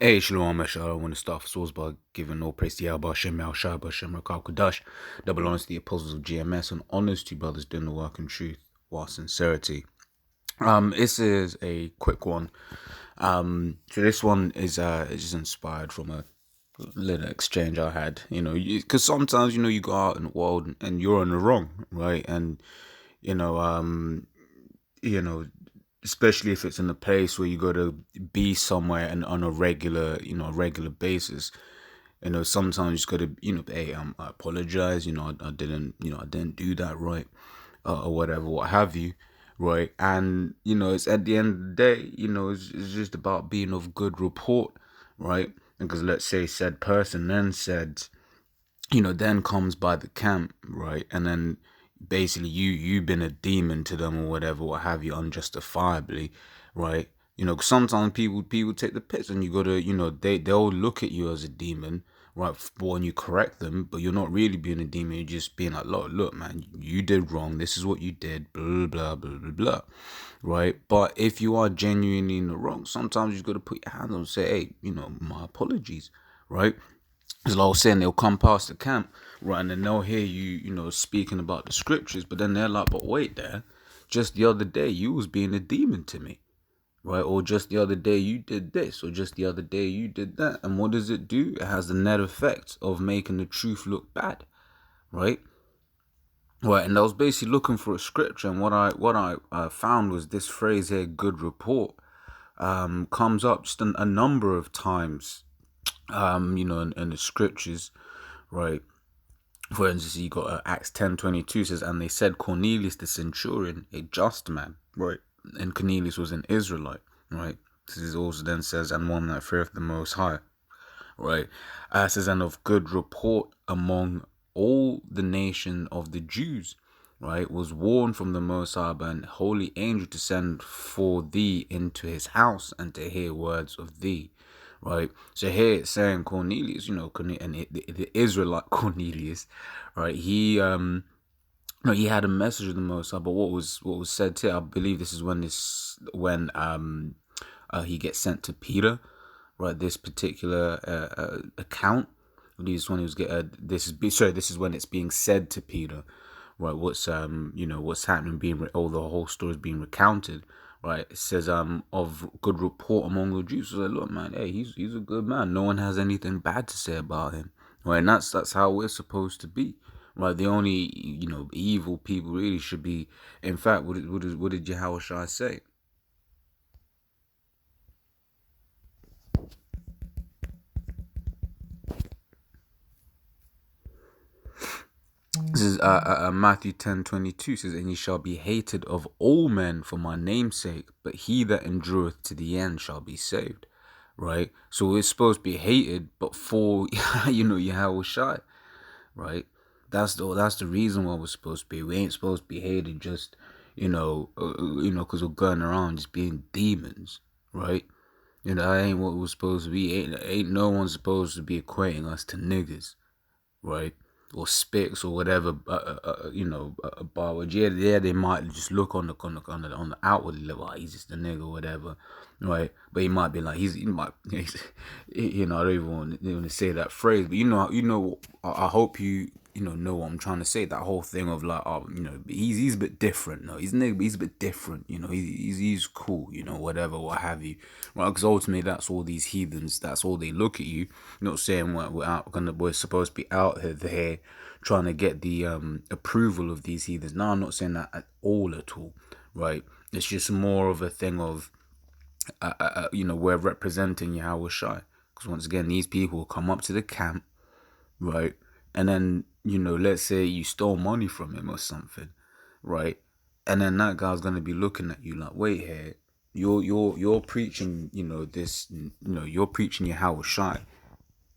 Hey, Shalom, Mashallah. I want to start off by giving all praise to Yahweh, Hashem, Yahweh Shai, Hashem, Rakal Kodash, double honors to the apostles of GMS, and honors to brothers doing the work in truth while sincerity. This is a quick one. So this one is inspired from a little exchange I had, because sometimes, you go out in the world and you're on the wrong, right? And, you know, um, you know, especially if it's in a place where you got to be somewhere and on a regular basis. Sometimes you just got to, hey, I apologize. I didn't do that right, or whatever, what have you, right? And it's at the end of the day, it's just about being of good report, right? Because let's say said person then said, then comes by the camp, right? And then basically you've been a demon to them or whatever, what have you, unjustifiably, right? 'Cause sometimes people take the piss, and you gotta, they'll look at you as a demon, right? When you correct them, but you're not really being a demon. You're just being like, look, man, you did wrong. This is what you did. Blah blah blah blah blah, right? But if you are genuinely in the wrong, sometimes you gotta put your hands on and say, hey, my apologies, right? As I was saying, they'll come past the camp, right, and then they'll hear you, speaking about the scriptures, but then they're like, but wait there, just the other day you was being a demon to me, right? Or just the other day you did this, or just the other day you did that. And what does it do? It has the net effect of making the truth look bad, right? Right, and I was basically looking for a scripture, and what I found was this phrase here, good report, comes up just a number of times, in the scriptures, right? For instance, you got Acts 10:22 says, and they said Cornelius the centurion, a just man, right? And Cornelius was an Israelite, right? This also then says, and one that feareth the Most High, right? It says, and of good report among all the nation of the Jews, right? Was warned from the Most High by an holy angel to send for thee into his house and to hear words of thee. Right, so here it's saying Cornelius, and the Israelite Cornelius, right? He he had a message of the Most High, but what was said here, I believe this is when he gets sent to Peter, right? This particular account, this when he was this is when it's being said to Peter, right? What's happening, the whole story is being recounted. Right, it says of good report among the Jews. So like, look, man, hey, he's a good man. No one has anything bad to say about him. Right, and that's how we're supposed to be. Right, the only evil people really should be. In fact, what did Yahweh Shai say? This is Matthew 10:22 says, and ye shall be hated of all men for my name's sake, but he that endureth to the end shall be saved. Right? So we're supposed to be hated, but for Yahweh Shai, right? That's the reason why we're supposed to be. We ain't supposed to be hated just, because we're going around just being demons, right? That ain't what we're supposed to be. Ain't no one supposed to be equating us to niggas, right? Or spicks or whatever, but yeah, they might just look on the outward level, he's just a nigga or whatever, right? But he might be like, I don't even want to say that phrase, but I hope know what I'm trying to say. That whole thing of like, he's a bit different. No, he's a nigga, but he's a bit different. He's cool. Whatever, what have you. Right? Because ultimately, that's all these heathens. That's all they look at you. Not saying we're supposed to be out here trying to get the approval of these heathens. No, I'm not saying that at all. Right? It's just more of a thing of, we're representing Yahweh Shai. Because once again, these people will come up to the camp, right? And then, let's say you stole money from him or something, right? And then that guy's gonna be looking at you like, wait here, you're preaching, you're preaching Yahweh Shai,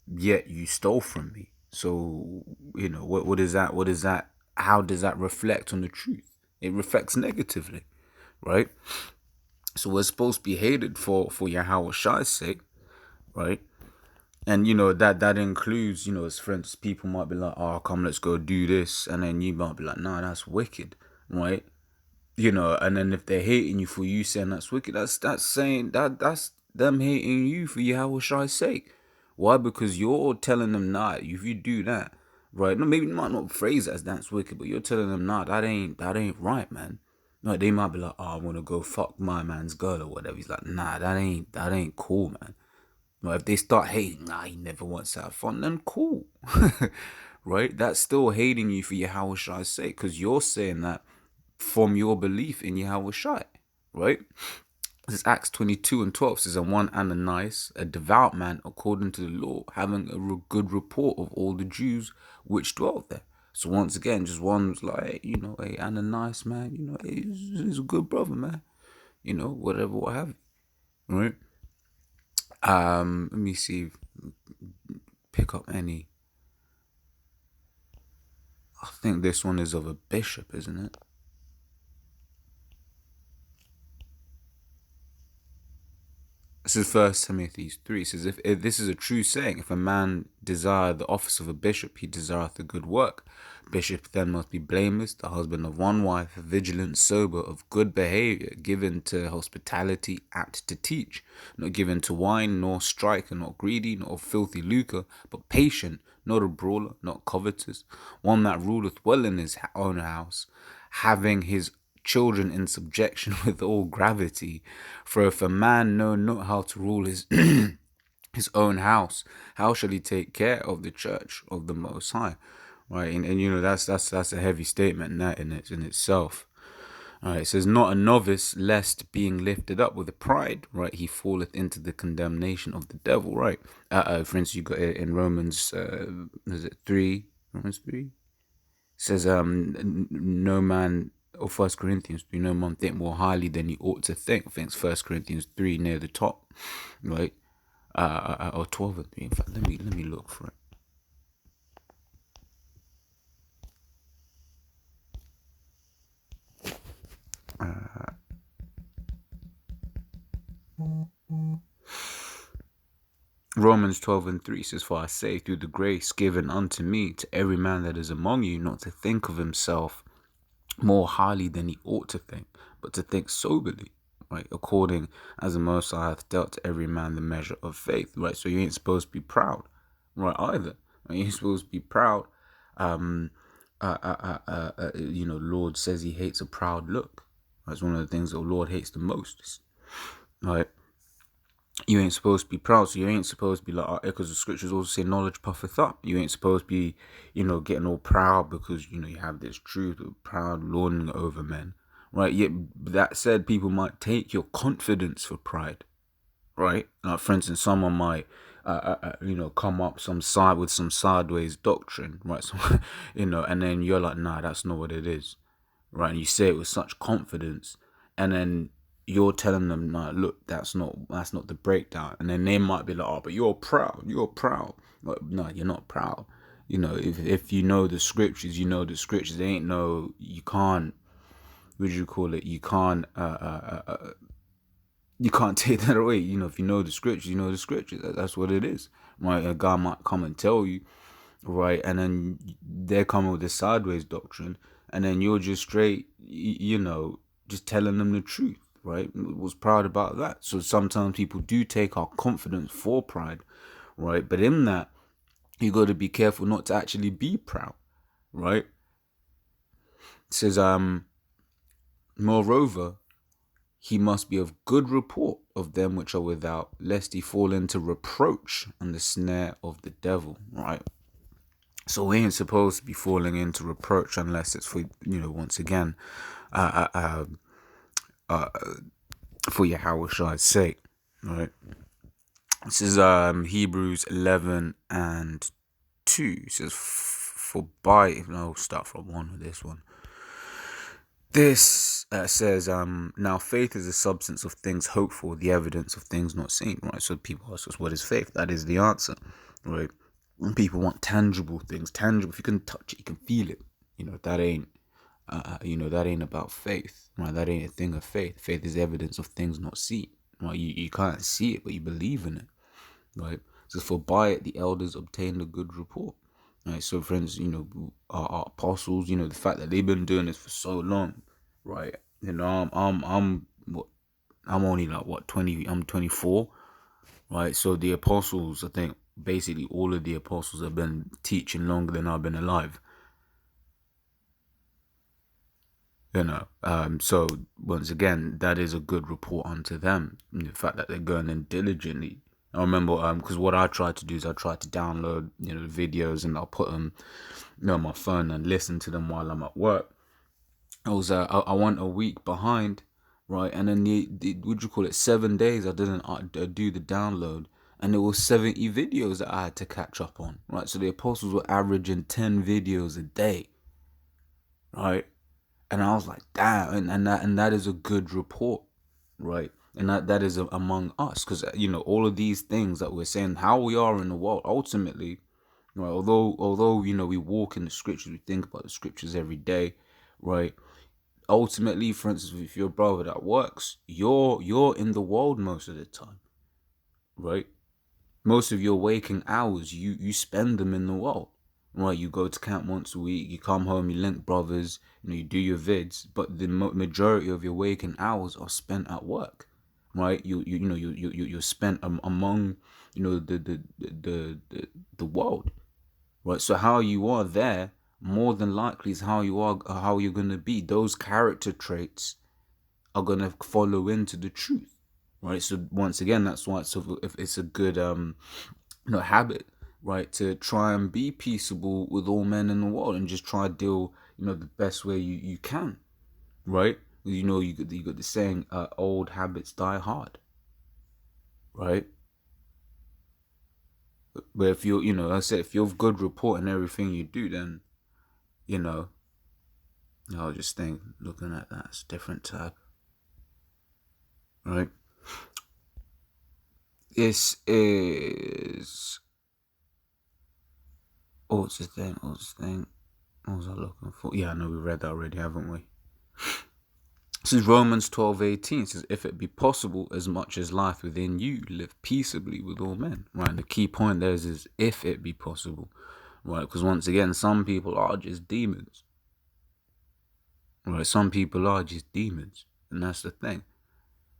yet you stole from me. So, what is that? What is that? How does that reflect on the truth? It reflects negatively, right? So we're supposed to be hated for Yahweh Shai's sake, right? And that includes, as friends, people might be like, oh, come, let's go do this, and then you might be like, nah, that's wicked, right? And then if they're hating you for you saying that's wicked, that's saying that's them hating you for Yahweh's sake. Why? Because you're telling them, nah, if you do that, right? No, maybe you might not phrase it as that's wicked, but you're telling them, nah, that ain't right, man. No, they might be like, oh, I want to go fuck my man's girl or whatever. He's like, nah, that ain't cool, man. Well, if they start hating, nah, he never wants to have fun, then cool. Right? That's still hating you for Yahweh's sake, because you're saying that from your belief in Yahweh, right? This Acts 22:12 says, and one Ananias, a devout man according to the law, having a good report of all the Jews which dwelt there. So once again, just one was like, hey, Ananias, man, he's a good brother, man. Whatever, what have you, right? Let me see, pick up any. I think this one is of a bishop, isn't it? This is 1 Timothy 3. It says, if this is a true saying, if a man desire the office of a bishop, he desireth a good work. Bishop then must be blameless, the husband of one wife, vigilant, sober, of good behavior, given to hospitality, apt to teach, not given to wine, nor striker, not greedy, nor of filthy lucre, but patient, not a brawler, not covetous, one that ruleth well in his own house, having his children in subjection with all gravity. For if a man know not how to rule his his own house, how shall he take care of the church of the Most High? Right, and that's a heavy statement, that in itself. All right, it says, not a novice, lest being lifted up with pride, right, he falleth into the condemnation of the devil, right? For instance, you got it in Romans, is it 3? Romans 3? It says, no man, or 1 Corinthians 3, no man think more highly than he ought to think. I think it's 1 Corinthians 3 near the top, right? Or 12 and 3. In fact, let me look for it. Romans 12 and 3 says, for I say, through the grace given unto me, to every man that is among you, not to think of himself more highly than he ought to think, but to think soberly, right, according as the Most High hath dealt to every man the measure of faith, right? So you ain't supposed to be proud, right, either. You ain't supposed to be proud. Lord says he hates a proud look. That's one of the things the Lord hates the most, right? You ain't supposed to be proud, so you ain't supposed to be like, because the scriptures also say knowledge puffeth up. You ain't supposed to be, getting all proud because, you have this truth, proud, lording over men, right? Yet, that said, people might take your confidence for pride, right? Like, for instance, someone might, come up with some sideways doctrine, right? So, and then you're like, nah, that's not what it is, right? And you say it with such confidence, and then you're telling them, no, look, that's not the breakdown. And then they might be like, oh, but you're proud. Like, no, you're not proud. If you know the scriptures, the scriptures. They ain't no, you can't, what do you call it? You can't take that away. If you know the scriptures, you know the scriptures. That's what it is, right? A guy might come and tell you, right? And then they're coming with this sideways doctrine, and then you're just straight, just telling them the truth, right? Was proud about that. So sometimes people do take our confidence for pride, right? But in that, you got to be careful not to actually be proud, right? It says, moreover, he must be of good report of them which are without, lest he fall into reproach and the snare of the devil, right? So we ain't supposed to be falling into reproach unless it's for, once again, for Yahweh's sake, right? This is Hebrews 11 and 2. It says, I'll start from 1 with this one. This says, now faith is the substance of things hoped for, the evidence of things not seen, right? So people ask us, what is faith? That is the answer, right? When people want tangible things, if you can touch it, you can feel it, that ain't, that ain't about faith, right? That ain't a thing of faith. Faith is evidence of things not seen, right? You can't see it, but you believe in it, right? So for by it, the elders obtained a good report. Right, so friends, our apostles, the fact that they've been doing this for so long, right? I'm only like 20. I'm 24, right? So the apostles, I think basically all of the apostles have been teaching longer than I've been alive. So once again, that is a good report unto them. The fact that they're going in diligently. I remember, because what I try to do is I try to download, the videos, and I'll put them, on my phone and listen to them while I'm at work. I went a week behind, right? And then what do you call it? 7 days I didn't do the download, and there was 70 videos that I had to catch up on, right? So the apostles were averaging 10 videos a day, right? And I was like, damn, and that is a good report, right? And that is among us, because all of these things that we're saying, how we are in the world, ultimately, right? Although we walk in the scriptures, we think about the scriptures every day, right? Ultimately, for instance, if you're a brother that works, you're in the world most of the time, right? Most of your waking hours, you spend them in the world. Right, you go to camp once a week, you come home, you link brothers, you do your vids, but the majority of your waking hours are spent at work, right? You're spent among the world, right? So how you are there, more than likely, is how you're gonna be. Those character traits are gonna follow into the truth, right? So once again, that's why it's a good habit, right, to try and be peaceable with all men in the world, and just try to deal, the best way you can, right? You got the saying, old habits die hard, right? But if like I said, if you're good report in everything you do, then I'll just think, looking at that, it's a different type, right? This is what's the thing? What was I looking for? Yeah, I know we read that already, haven't we? This is Romans 12:18. It says, if it be possible, as much as life within you, live peaceably with all men. Right, and the key point there is if it be possible. Right, because once again, some people are just demons. Right, some people are just demons, and that's the thing.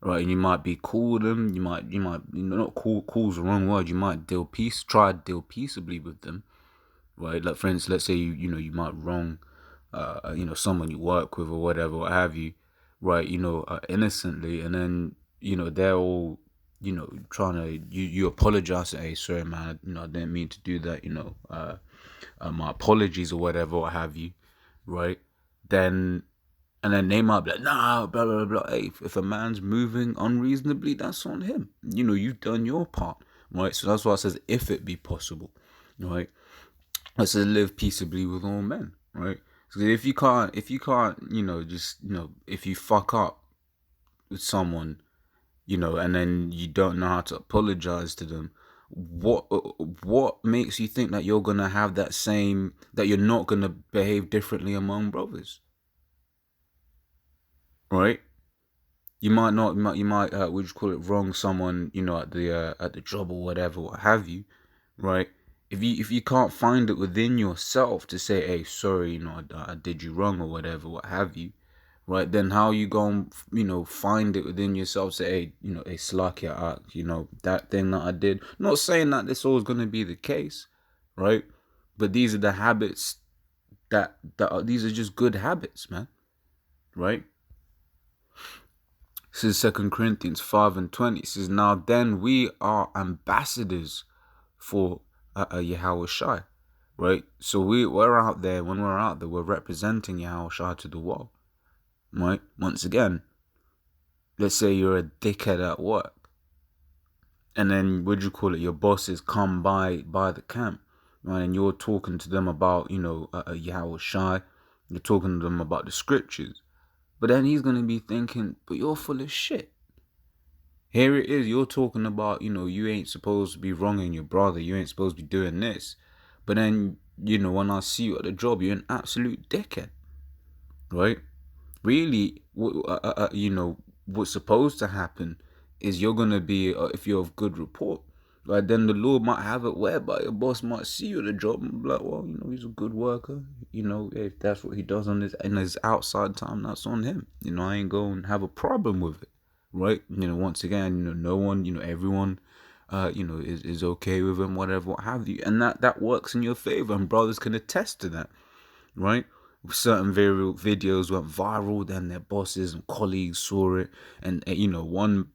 Right, and you might be cool with them. You might not cool's the wrong word. You might try to deal peaceably with them. Right, like for instance, let's say you might wrong, someone you work with or whatever, what have you, right? Innocently, and then they're all trying to you apologize, hey, sorry man, I didn't mean to do that, my apologies or whatever, what have you, right? Then and then they might be like, nah, blah blah blah. Hey, if a man's moving unreasonably, that's on him. You've done your part, right? So that's why it says, if it be possible, right? It says live peaceably with all men, right? So if you can't, if you fuck up with someone, and then you don't know how to apologize to them, what makes you think that you're gonna have that you're not gonna behave differently among brothers, right? You might not, what you call it, wrong someone, at the job or whatever, what have you, right? If you can't find it within yourself to say, hey, sorry, I did you wrong or whatever, what have you, right? Then how you going, find it within yourself, say, hey, hey, slack your act, that thing that I did. Not saying that this always gonna be the case, right? But these are the habits these are just good habits, man, right? This is 2 Corinthians 5:20. It says, now then we are ambassadors for Yahweh Shai, right? So we're out there, when we're out there, we're representing Yahweh Shai to the world, right? Once again, let's say you're a dickhead at work, and then, your bosses come by the camp, right? And you're talking to them about, Yahweh Shai, you're talking to them about the scriptures, but then he's going to be thinking, but you're full of shit. Here it is, you're talking about, you ain't supposed to be wronging your brother, you ain't supposed to be doing this. But then, when I see you at the job, you're an absolute dickhead, right? Really, what's supposed to happen is you're going to be, if you're of good report, right, then the Lord might have it whereby your boss might see you at the job and be like, well, he's a good worker, if that's what he does in his outside time, that's on him. I ain't going to have a problem with it. Right, once again, no one, everyone is okay with him, whatever, what have you, and that works in your favor, and brothers can attest to that, right? Certain viral videos went viral, then their bosses and colleagues saw it, and one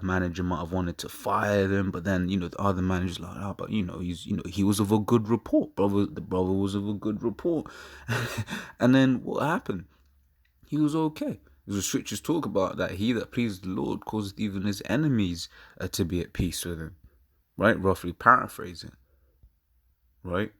manager might have wanted to fire them, but then the other manager's like, oh, but he was of a good report, the brother was of a good report. And then what happened? He was okay. The scriptures talk about that he that pleased the Lord caused even his enemies to be at peace with him, right? Roughly paraphrasing, right?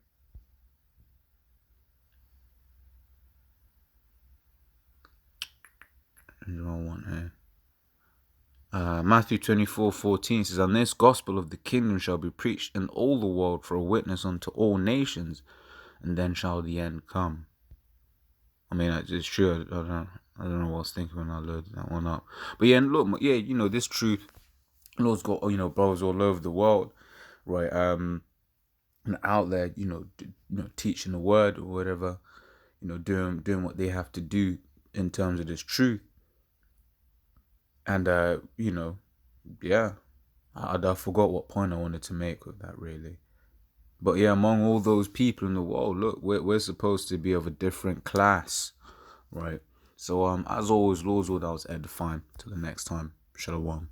Matthew 24:14 says, and this gospel of the kingdom shall be preached in all the world for a witness unto all nations, and then shall the end come. I mean, it's true. I don't know what I was thinking when I loaded that one up. But yeah, and look, yeah, this truth, Lord's got brothers all over the world, right? And out there, teaching the word or whatever, doing what they have to do in terms of this truth. And yeah, I forgot what point I wanted to make with that, really. But yeah, among all those people in the world, look, we're supposed to be of a different class, right? So as always, Lord's will, that was edifying. Till the next time, Shalom.